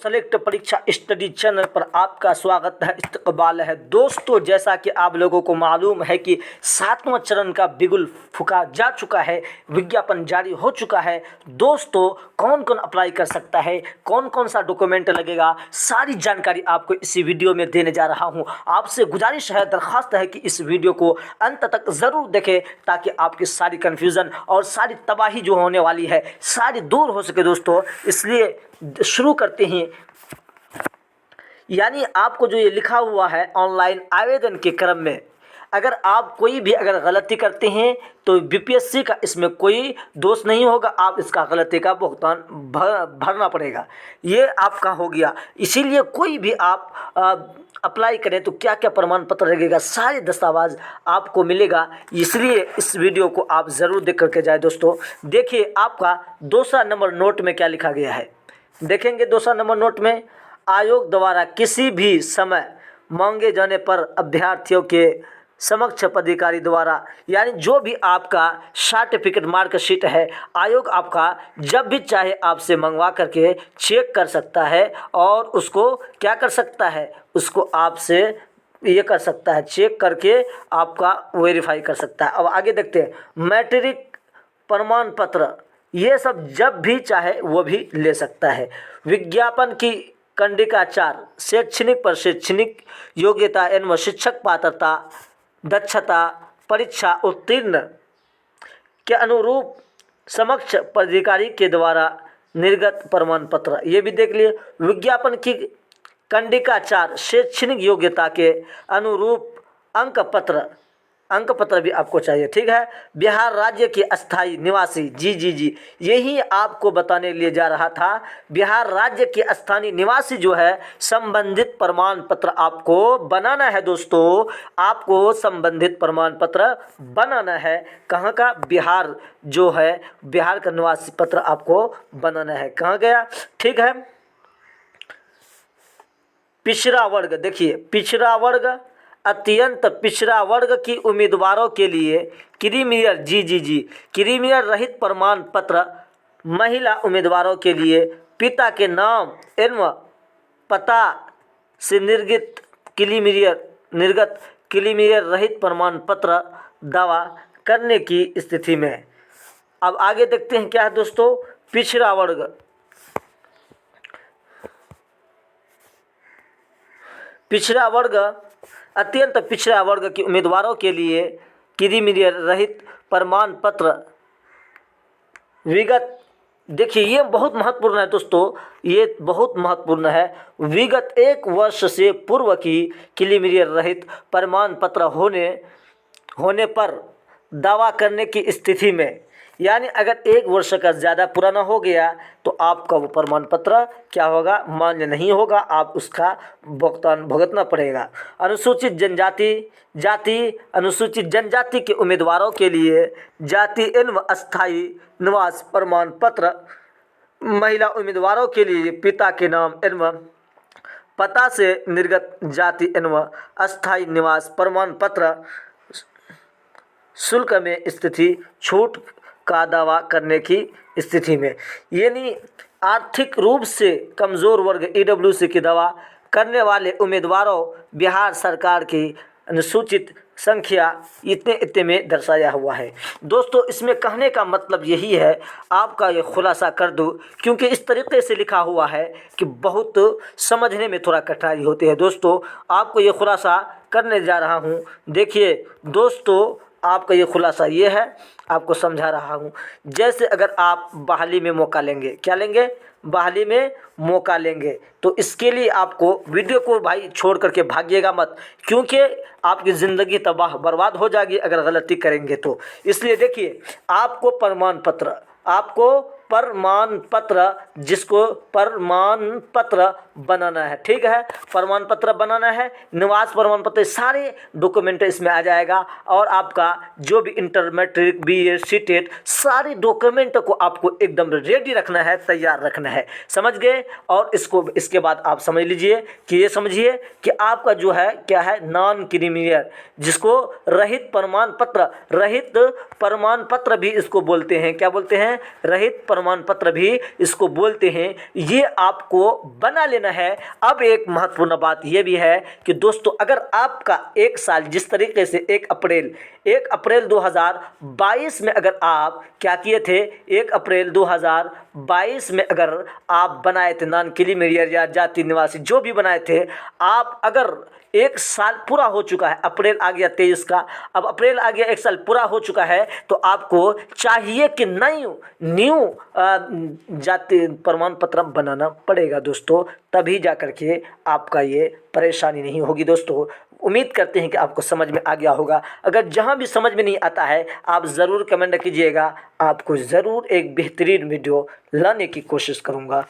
Select परीक्षा study channel पर आपका स्वागत है, इस्तकबाल है। दोस्तों, जैसा कि आप लोगों को मालूम है कि 7वां चरण का बिगुल फूंका जा चुका है, विज्ञापन जारी हो चुका है। दोस्तों, कौन कौन अप्लाई कर सकता है, कौन कौन सा डॉक्यूमेंट लगेगा, सारी जानकारी आपको इसी वीडियो में देने जा रहा हूं। आपसे गुजारिश है, दरख्वास्त है कि इस वीडियो को अंत तक ज़रूर देखें ताकि आपकी सारी कन्फ्यूज़न और सारी तबाही जो होने वाली है सारी दूर हो सके। दोस्तों, इसलिए शुरू करते हैं। यानी आपको जो ये लिखा हुआ है ऑनलाइन आवेदन के क्रम में, अगर आप कोई भी अगर गलती करते हैं तो बीपीएससी का इसमें कोई दोष नहीं होगा, आप इसका गलती का भुगतान भरना पड़ेगा। ये आपका हो गया। इसीलिए कोई भी आप अप्लाई करें तो क्या क्या प्रमाण पत्र लगेगा, सारे दस्तावेज आपको मिलेगा। इसलिए इस वीडियो को आप ज़रूर देख करके जाए। दोस्तों, देखिए आपका दूसरा नंबर नोट में क्या लिखा गया है। देखेंगे दूसरा नंबर नोट में, आयोग द्वारा किसी भी समय मांगे जाने पर अभ्यर्थियों के समक्ष पदाधिकारी द्वारा, यानी जो भी आपका सर्टिफिकेट मार्कशीट है, आयोग आपका जब भी चाहे आपसे मंगवा करके चेक कर सकता है और उसको क्या कर सकता है, उसको आपसे ये कर सकता है, चेक करके आपका वेरीफाई कर सकता है। अब आगे देखते हैं, मैट्रिक प्रमाण पत्र, ये सब जब भी चाहे वो भी ले सकता है। विज्ञापन की कंडिका 4, शैक्षणिक प्रशैक्षणिक योग्यता एवं शिक्षक पात्रता दक्षता परीक्षा उत्तीर्ण के अनुरूप समक्ष पदाधिकारी के द्वारा निर्गत प्रमाण पत्र, ये भी देख लिए। विज्ञापन की कंडिका 4, शैक्षणिक योग्यता के अनुरूप अंक पत्र भी आपको चाहिए, ठीक है। बिहार राज्य के अस्थायी निवासी, जी यही आपको बताने लिए जा रहा था। बिहार राज्य के स्थानीय निवासी जो है, संबंधित प्रमाण पत्र आपको बनाना है। दोस्तों, आपको संबंधित प्रमाण पत्र बनाना है। कहाँ का? बिहार जो है, बिहार का निवासी पत्र आपको बनाना है। कहाँ गया? ठीक है। पिछड़ा वर्ग, देखिए पिछड़ा वर्ग, अत्यंत पिछड़ा वर्ग की उम्मीदवारों के लिए क्रीमियर, जी क्रीमियर रहित प्रमाण पत्र, महिला उम्मीदवारों के लिए पिता के नाम एवं पता से निर्गत क्रीमियर रहित प्रमाण पत्र दावा करने की स्थिति में। अब आगे देखते हैं क्या है दोस्तों। पिछड़ा वर्ग, अत्यंत पिछड़ा वर्ग के उम्मीदवारों के लिए क्रीमियर रहित प्रमाण पत्र विगत, देखिए ये बहुत महत्वपूर्ण है दोस्तों, ये बहुत महत्वपूर्ण है। विगत 1 वर्ष से पूर्व की क्रीमियर रहित प्रमाण पत्र होने पर दावा करने की स्थिति में, यानी अगर 1 वर्ष का ज़्यादा पुराना हो गया तो आपका वो प्रमाण पत्र क्या होगा? मान्य नहीं होगा, आप उसका भुगतान भुगतना पड़ेगा। अनुसूचित जनजाति के उम्मीदवारों के लिए जाति एवं अस्थायी निवास प्रमाण पत्र, महिला उम्मीदवारों के लिए पिता के नाम एवं पता से निर्गत जाति एवं अस्थायी निवास प्रमाण पत्र, शुल्क में स्थिति छूट का दावा करने की स्थिति में, यानी आर्थिक रूप से कमज़ोर वर्ग ईडब्ल्यूसी की दावा करने वाले उम्मीदवारों बिहार सरकार की अनुसूचित संख्या इतने में दर्शाया हुआ है। दोस्तों, इसमें कहने का मतलब यही है, आपका ये खुलासा कर दूं, क्योंकि इस तरीके से लिखा हुआ है कि बहुत समझने में थोड़ा कठिनाई होती है। दोस्तों, आपको ये खुलासा करने जा रहा हूँ। देखिए दोस्तों, आपका ये खुलासा ये है, आपको समझा रहा हूँ। जैसे अगर आप बहाली में मौका लेंगे, क्या लेंगे? बहाली में मौका लेंगे, तो इसके लिए आपको वीडियो को भाई छोड़ करके भागिएगा मत, क्योंकि आपकी ज़िंदगी तबाह बर्बाद हो जाएगी अगर गलती करेंगे तो। इसलिए देखिए, आपको प्रमाण पत्र जिसको प्रमाण पत्र बनाना है, ठीक है, प्रमाण पत्र बनाना है, निवास प्रमाण पत्र, सारे डॉक्यूमेंट इसमें आ जाएगा। और आपका जो भी इंटर मैट्रिक BA सीटेट, सारे डॉक्यूमेंट को आपको एकदम रेडी रखना है, तैयार रखना है। समझ गए? और इसके बाद आप समझ लीजिए कि ये समझिए कि आपका जो है क्या है, नॉन क्रीमियर, जिसको रहित प्रमाण पत्र भी इसको बोलते हैं। क्या बोलते हैं? रहित प्रमाण पत्र भी इसको बोलते हैं, ये आपको बना लेना है। अब एक महत्वपूर्ण बात ये भी है कि दोस्तों, अगर आपका एक साल जिस तरीके से 1 अप्रैल 2022 में अगर आप क्या किए थे, 1 अप्रैल 2022 में अगर आप बनाए थे नॉन क्रीमी या जाति निवासी जो भी बनाए थे, आप अगर 1 साल पूरा हो चुका है, अप्रैल आ गया 23 का, अब अप्रैल आ गया, 1 साल पूरा हो चुका है, तो आपको चाहिए कि न्यू जाति प्रमाण पत्र बनाना पड़ेगा दोस्तों, तभी जा कर के आपका ये परेशानी नहीं होगी दोस्तों। उम्मीद करते हैं कि आपको समझ में आ गया होगा। अगर जहां भी समझ में नहीं आता है, आप ज़रूर कमेंट कीजिएगा, आपको ज़रूर एक बेहतरीन वीडियो लाने की कोशिश करूंगा।